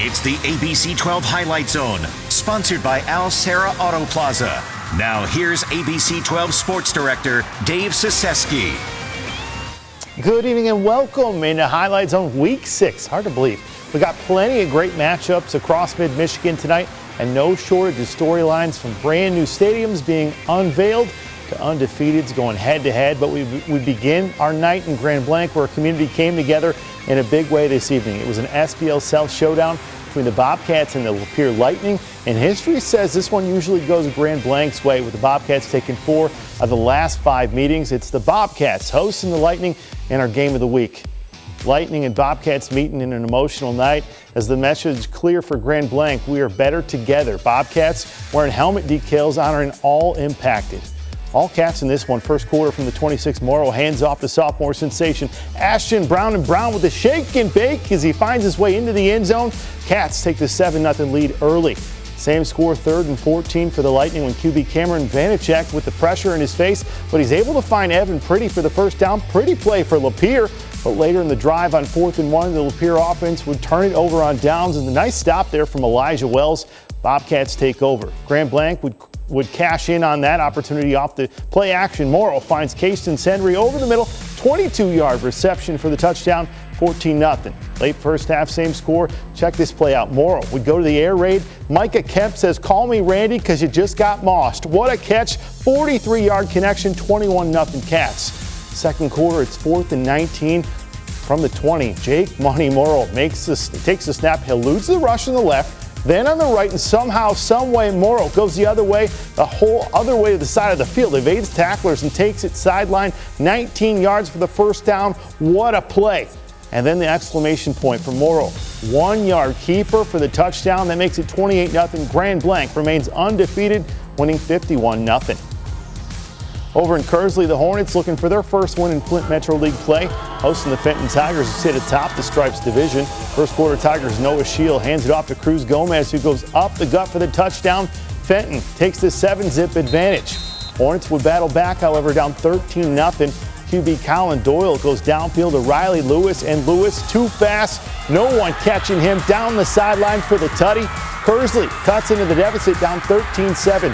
It's the ABC 12 Highlight Zone, sponsored by Al Serra Auto Plaza. Now here's ABC 12 Sports Director Dave Ciseski. Good evening and welcome into Highlight Zone Week 6. Hard to believe. We got plenty of great matchups across mid-Michigan tonight and no shortage of storylines from brand new stadiums being unveiled to undefeateds going head-to-head. But we begin our night in Grand Blanc where our community came together in a big way this evening. It was an SPL South showdown between the Bobcats and the Lapeer Lightning. And history says this one usually goes Grand Blanc's way, with the Bobcats taking 4 of the last 5 meetings. It's the Bobcats hosting the Lightning in our game of the week. Lightning and Bobcats meeting in an emotional night as the message clear for Grand Blanc: we are better together. Bobcats wearing helmet decals honoring all impacted. All Cats in this one. First quarter from the 26 Morrow, hands off to sophomore sensation Ashton Brown, and Brown with a shake and bake as he finds his way into the end zone. Cats take the 7-0 lead early. Same score, 3rd and 14 for the Lightning when QB Cameron Vanacek with the pressure in his face, but he's able to find Evan Pretty for the first down. Pretty play for Lapeer, but later in the drive on 4th and 1, the Lapeer offense would turn it over on downs, and the nice stop there from Elijah Wells. Bobcats take over. Grand Blanc would cash in on that opportunity off the play action. Morrow finds Caston Sendry over the middle, 22-yard reception for the touchdown, 14-0. Late first half, same score. Check this play out. Morrow would go to the air raid. Micah Kemp says, "Call me Randy because you just got mossed." What a catch. 43-yard connection, 21-0 Cats. Second quarter, it's 4th and 19 from the 20. Jake Money Morrow takes the snap, he eludes the rush on the left, then on the right, and somehow, someway, Morrow goes the other way, the whole other way to the side of the field, evades tacklers and takes it sideline, 19 yards for the first down. What a play. And then the exclamation point from Morrow. 1-yard keeper for the touchdown. That makes it 28-0. Grand Blanc remains undefeated, winning 51-0. Over in Kearsley, the Hornets looking for their first win in Flint Metro League play, hosting the Fenton Tigers who sit atop the Stripes division. First quarter, Tigers Noah Shield hands it off to Cruz Gomez, who goes up the gut for the touchdown. Fenton takes the 7-zip advantage. Hornets would battle back, however, down 13-0. QB Colin Doyle goes downfield to Riley Lewis, and Lewis too fast. No one catching him down the sideline for the tutty. Kearsley cuts into the deficit, down 13-7.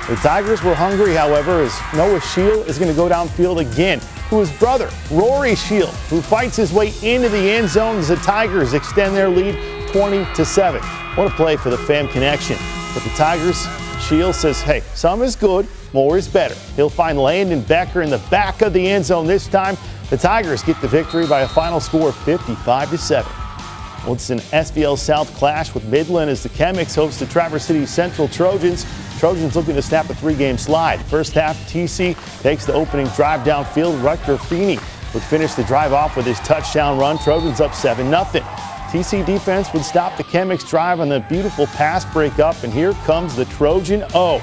The Tigers were hungry, however, as Noah Shield is going to go downfield again to his brother, Rory Shield, who fights his way into the end zone as the Tigers extend their lead 20-7. What a play for the Fam connection. But the Tigers, Shield says, hey, some is good, more is better. He'll find Landon Becker in the back of the end zone this time. The Tigers get the victory by a final score of 55-7. Well, it's an SPL South clash with Midland as the Chemics host the Traverse City Central Trojans. Trojans looking to snap a 3-game slide. First half, TC takes the opening drive downfield. Rutger Feeney would finish the drive off with his touchdown run. Trojans up 7-0. TC defense would stop the Chemics drive on the beautiful pass breakup, and here comes the Trojan O.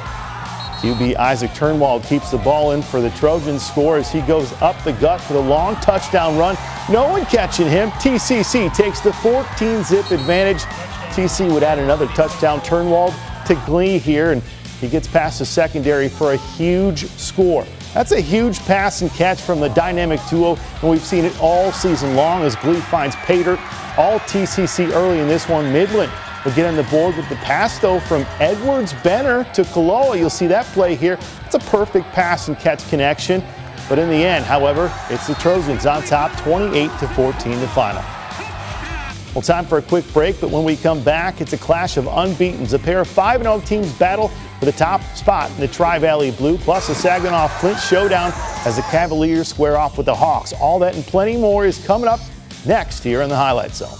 QB Isaac Turnwald keeps the ball in for the Trojans score as he goes up the gut for the long touchdown run. No one catching him. TCC takes the 14-zip advantage. TC would add another touchdown. Turnwald to glee here, and he gets past the secondary for a huge score. That's a huge pass and catch from the dynamic duo, and we've seen it all season long as Glee finds Pater. All TCC early in this one. Midland will get on the board with the pass, though, from Edwards-Benner to Kaloa. You'll see that play here. It's a perfect pass and catch connection. But in the end, however, it's the Trojans on top, 28-14 the final. Well, time for a quick break, but when we come back, it's a clash of unbeatens. A pair of 5-0 teams battle for the top spot in the Tri-Valley Blue, plus a Saginaw Flint showdown as the Cavaliers square off with the Hawks. All that and plenty more is coming up next here in the Highlight Zone.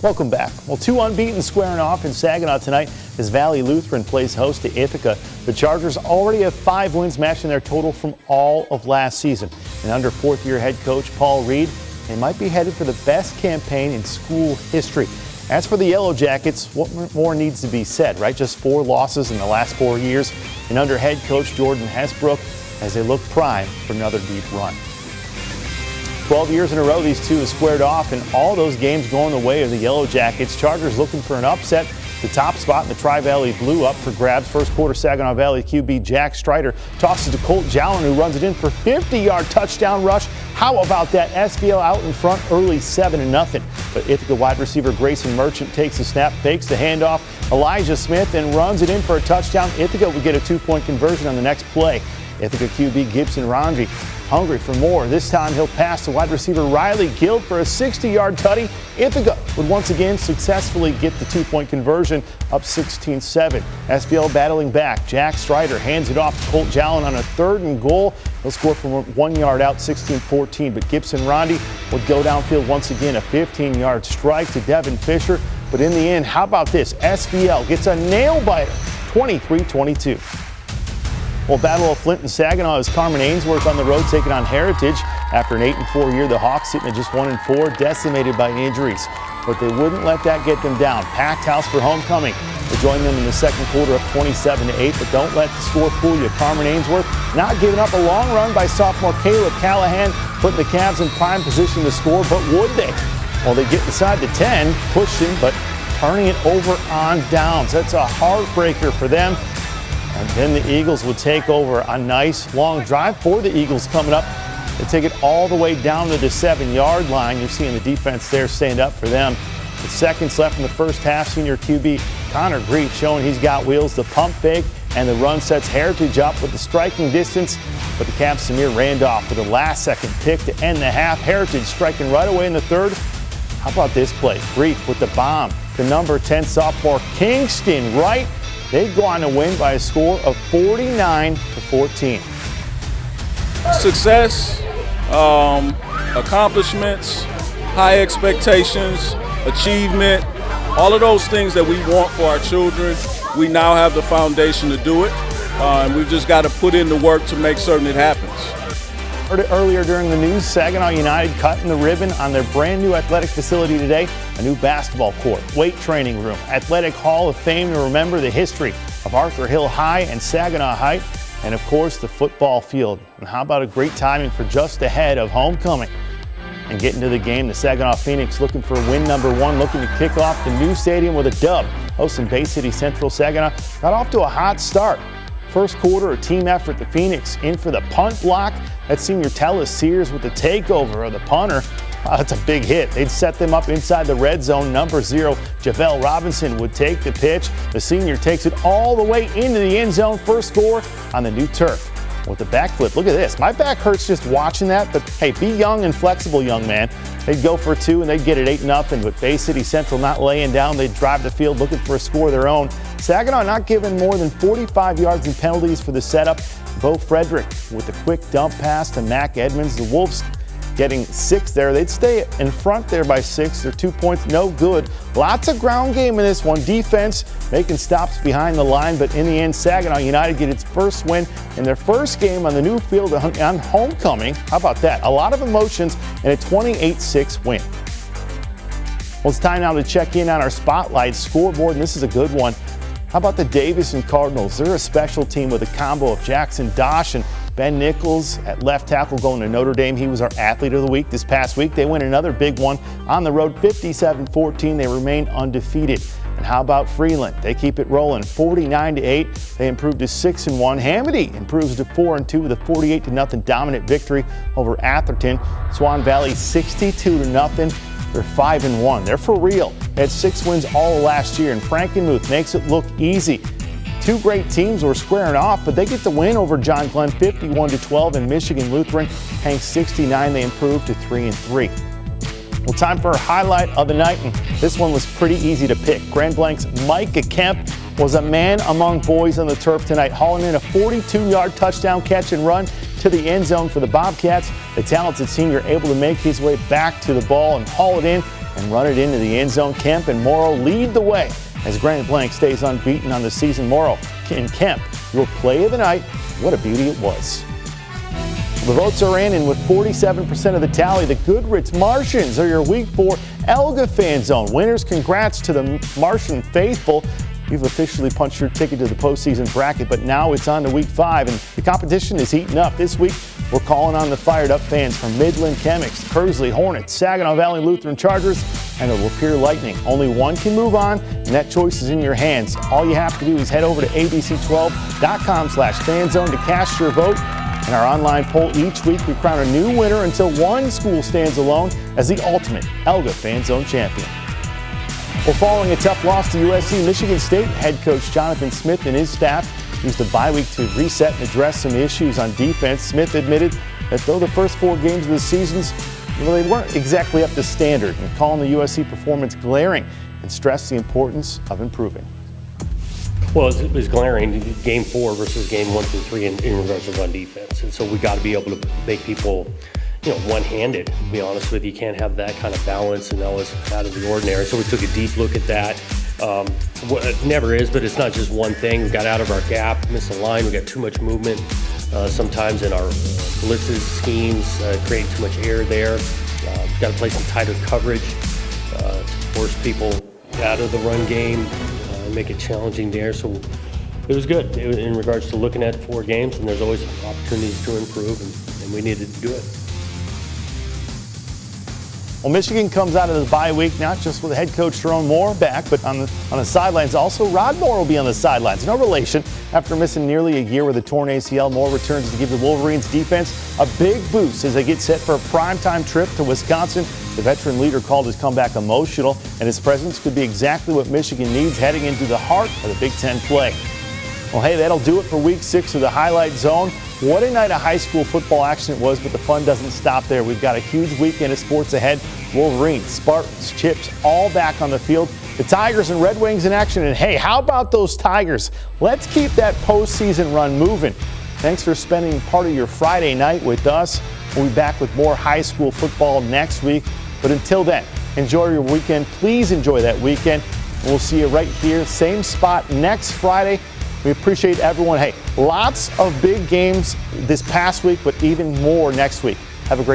Welcome back. Well, 2 unbeaten squaring off in Saginaw tonight as Valley Lutheran plays host to Ithaca. The Chargers already have 5 wins, matching their total from all of last season. And under 4th-year head coach Paul Reed, they might be headed for the best campaign in school history. As for the Yellow Jackets, what more needs to be said, right? Just 4 losses in the last 4 years. And under head coach Jordan Hesbrook, as they look prime for another deep run. 12 years in a row, these two have squared off, and all those games going the way of the Yellow Jackets. Chargers looking for an upset The top spot in the Tri-Valley Blue up for grabs. First quarter, Saginaw Valley QB Jack Strider tosses to Colt Jalen, who runs it in for 50-yard touchdown rush. How about that? SVL out in front early, 7-0. But Ithaca wide receiver Grayson Merchant takes the snap, fakes the handoff. Elijah Smith and runs it in for a touchdown. Ithaca would get a 2-point conversion on the next play. Ithaca QB Gibson Ranji hungry for more. This time he'll pass to wide receiver Riley Guild for a 60-yard tutty. Ithaca would once again successfully get the 2-point conversion, up 16-7. SVL battling back. Jack Strider hands it off to Colt Jalen on a 3rd and goal. He'll score from 1 yard out, 16-14. But Gibson Ranji would go downfield once again, a 15-yard strike to Devin Fisher. But in the end, how about this? SVL gets a nail-biter, 23-22. Well, Battle of Flint and Saginaw is Carman Ainsworth on the road taking on Heritage. After an 8-4 year, the Hawks sitting at just 1-4, decimated by injuries. But they wouldn't let that get them down. Packed house for homecoming. We'll join them in the second quarter up 27-8, but don't let the score fool you. Carman Ainsworth not giving up a long run by sophomore Caleb Callahan, putting the Cavs in prime position to score, but would they? Well, they get inside the 10, pushing, but turning it over on downs. That's a heartbreaker for them. And then the Eagles would take over. A nice long drive for the Eagles coming up. They take it all the way down to the 7-yard line. You're seeing the defense there stand up for them. With seconds left in the first half, senior QB Connor Grief showing he's got wheels. The pump fake and the run sets Heritage up with the striking distance. But the Cavs' Samir Randolph with a last-second pick to end the half. Heritage striking right away in the third. How about this play? Grief with the bomb. The number 10 sophomore Kingston right. They go on to win by a score of 49-14. Success, accomplishments, high expectations, achievement, all of those things that we want for our children. We now have the foundation to do it. And we've just got to put in the work to make certain it happens. Heard it earlier during the news, Saginaw United cutting the ribbon on their brand new athletic facility today. A new basketball court, weight training room, athletic hall of fame to remember the history of Arthur Hill High and Saginaw High, and of course the football field. And how about a great timing for just ahead of homecoming? And getting to the game, the Saginaw Phoenix looking for win number 1, looking to kick off the new stadium with a dub. Hosting Bay City Central, Saginaw got off to a hot start. First quarter, a team effort. The Phoenix in for the punt block. That's senior Tellis Sears with the takeover of the punter. That's a big hit. They'd set them up inside the red zone. Number 0, Javel Robinson would take the pitch. The senior takes it all the way into the end zone. First score on the new turf with the backflip. Look at this. My back hurts just watching that, but hey, be young and flexible, young man. They'd go for 2 and they'd get it 8-0, but Bay City Central not laying down. They'd drive the field looking for a score of their own. Saginaw not giving more than 45 yards in penalties for the setup. Bo Frederick with a quick dump pass to Mac Edmonds. The Wolves getting 6 there. They'd stay in front there by 6. They're 2 points, no good. Lots of ground game in this one. Defense making stops behind the line, but in the end, Saginaw United get its first win in their first game on the new field on homecoming. How about that? A lot of emotions and a 28-6 win. Well, it's time now to check in on our Spotlight scoreboard, and this is a good one. How about the Davison Cardinals? They're a special team with a combo of Jackson Dosh and Ben Nichols at left tackle going to Notre Dame. He was our athlete of the week this past week. They win another big one on the road, 57-14. They remain undefeated. And how about Freeland? They keep it rolling, 49-8. They improve to 6-1. Hamady improves to 4-2 with a 48-0 dominant victory over Atherton. Swan Valley 62-0. They're 5-1. They're for real. They had 6 wins all last year, and Frankenmuth makes it look easy. 2 great teams were squaring off, but they get the win over John Glenn 51-12, and Michigan Lutheran hang 69. They improve to 3-3. Well, time for a highlight of the night, and this one was pretty easy to pick. Grand Blanc's Micah Kemp was a man among boys on the turf tonight, hauling in a 42-yard touchdown catch and run to the end zone for the Bobcats. The talented senior able to make his way back to the ball and haul it in and run it into the end zone. Kemp and Morrow lead the way as Grand Blanc stays unbeaten on the season. Morrow and Kemp, your play of the night. What a beauty it was. The votes are in, and with 47% of the tally, the Goodrich Martians are your Week 4 Elga Fan Zone winners. Congrats to the Martian faithful. You've officially punched your ticket to the postseason bracket, but now it's on to Week 5, and the competition is heating up. This week, we're calling on the fired-up fans from Midland Chemics, Kearsley Hornets, Saginaw Valley Lutheran Chargers, and the Lapeer Lightning. Only one can move on, and that choice is in your hands. All you have to do is head over to abc12.com/fanzone to cast your vote. In our online poll each week, we crown a new winner until one school stands alone as the ultimate Elga Fan Zone champion. Well, following a tough loss to USC, Michigan State head coach Jonathan Smith and his staff used the bye week to reset and address some issues on defense. Smith admitted that though the first 4 games of the seasons, they weren't exactly up to standard, and calling the USC performance glaring and stressed the importance of improving. Well, it was glaring, game 4 versus game 1 through 3 in regards to run defense. And so we got to be able to make people, one-handed, to be honest with you. You can't have that kind of balance, and that was out of the ordinary. So we took a deep look at that. It never is, but it's not just one thing. We got out of our gap, missed the line. We got too much movement sometimes in our blitzes, schemes, creating too much air there. We've got to play some tighter coverage to force people out of the run game. Make it challenging there, so it was good in regards to looking at 4 games, and there's always opportunities to improve, and we needed to do it. Well, Michigan comes out of the bye week not just with head coach Jerome Moore back, but on the sidelines also. Rod Moore will be on the sidelines. No relation. After missing nearly a year with a torn ACL, Moore returns to give the Wolverines defense a big boost as they get set for a primetime trip to Wisconsin. The veteran leader called his comeback emotional, and his presence could be exactly what Michigan needs heading into the heart of the Big Ten play. Well, hey, that'll do it for Week 6 of the Highlight Zone. What a night of high school football action it was, but the fun doesn't stop there. We've got a huge weekend of sports ahead. Wolverines, Spartans, Chips, all back on the field. The Tigers and Red Wings in action. And hey, how about those Tigers? Let's keep that postseason run moving. Thanks for spending part of your Friday night with us. We'll be back with more high school football next week. But until then, enjoy your weekend. Please enjoy that weekend. We'll see you right here, same spot next Friday. We appreciate everyone. Hey, lots of big games this past week, but even more next week. Have a great